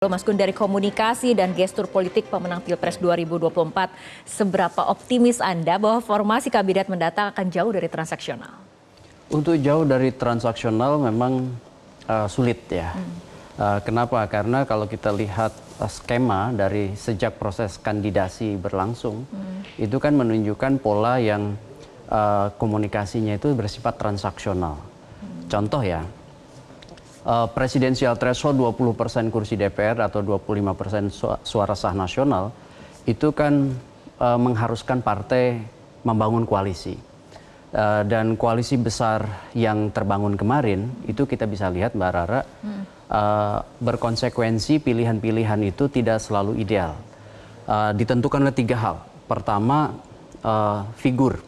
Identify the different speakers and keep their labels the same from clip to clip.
Speaker 1: Mas Gun, dari komunikasi dan gestur politik pemenang Pilpres 2024, seberapa optimis Anda bahwa formasi kabinet mendatang akan jauh dari transaksional?
Speaker 2: Untuk jauh dari transaksional memang sulit ya. Kenapa? Karena kalau kita lihat skema dari sejak proses kandidasi berlangsung, itu kan menunjukkan pola yang komunikasinya itu bersifat transaksional. Contoh ya, presidensial threshold 20% kursi DPR atau 25% suara sah nasional itu kan mengharuskan partai membangun koalisi. Dan koalisi besar yang terbangun kemarin itu kita bisa lihat Mbak Rara, berkonsekuensi pilihan-pilihan itu tidak selalu ideal. Ditentukan oleh tiga hal. Pertama, figur.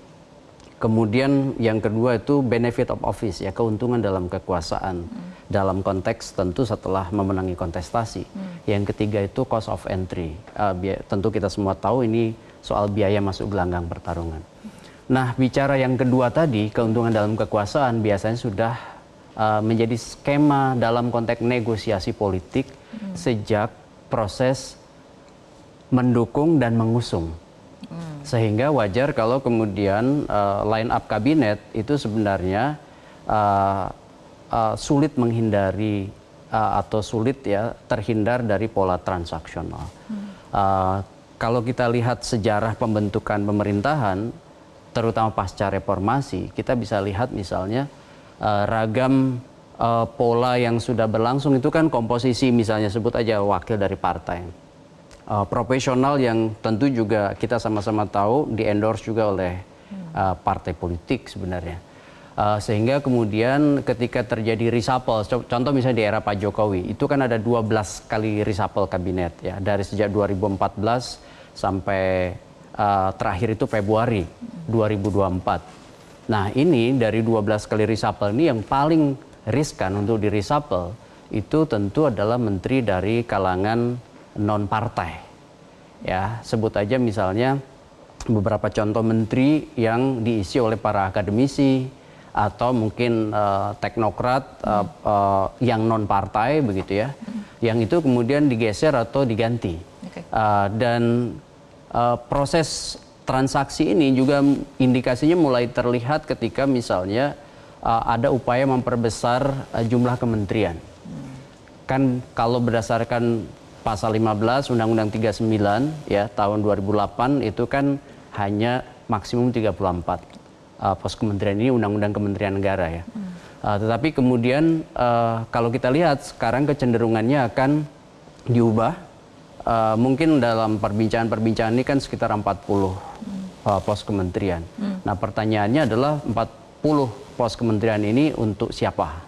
Speaker 2: Kemudian yang kedua itu benefit of office, ya, keuntungan dalam kekuasaan. Dalam konteks tentu setelah memenangi kontestasi. Yang ketiga itu cost of entry. Tentu kita semua tahu ini soal biaya masuk gelanggang pertarungan. Nah, bicara yang kedua tadi, keuntungan dalam kekuasaan biasanya sudah menjadi skema dalam konteks negosiasi politik sejak proses mendukung dan mengusung. Sehingga wajar kalau kemudian line up kabinet itu sebenarnya sulit menghindari atau sulit ya terhindar dari pola transaksional. Kalau kita lihat sejarah pembentukan pemerintahan, terutama pasca reformasi, kita bisa lihat misalnya ragam pola yang sudah berlangsung itu kan komposisi, misalnya sebut aja wakil dari partai. Profesional yang tentu juga kita sama-sama tahu di-endorse juga oleh partai politik sebenarnya. Sehingga kemudian ketika terjadi reshuffle, contoh misalnya di era Pak Jokowi, itu kan ada 12 kali reshuffle kabinet ya, dari sejak 2014 sampai terakhir itu Februari 2024. Nah, ini dari 12 kali reshuffle ini yang paling riskan untuk di reshuffle itu tentu adalah menteri dari kalangan non partai, ya, sebut aja misalnya beberapa contoh menteri yang diisi oleh para akademisi atau mungkin teknokrat yang non partai begitu ya, yang itu kemudian digeser atau diganti. Dan proses transaksi ini juga indikasinya mulai terlihat ketika misalnya ada upaya memperbesar jumlah kementerian. Kan kalau berdasarkan Pasal 15 Undang-Undang 39 ya tahun 2008 itu kan hanya maksimum 34 pos kementerian, ini Undang-Undang Kementerian Negara ya. Tetapi kemudian kalau kita lihat sekarang kecenderungannya akan diubah. Mungkin dalam perbincangan ini kan sekitar 40 pos kementerian. Nah, pertanyaannya adalah 40 pos kementerian ini untuk siapa?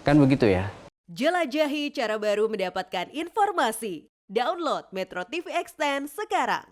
Speaker 2: Kan begitu ya.
Speaker 3: Jelajahi cara baru mendapatkan informasi. Download Metro TV Extend sekarang.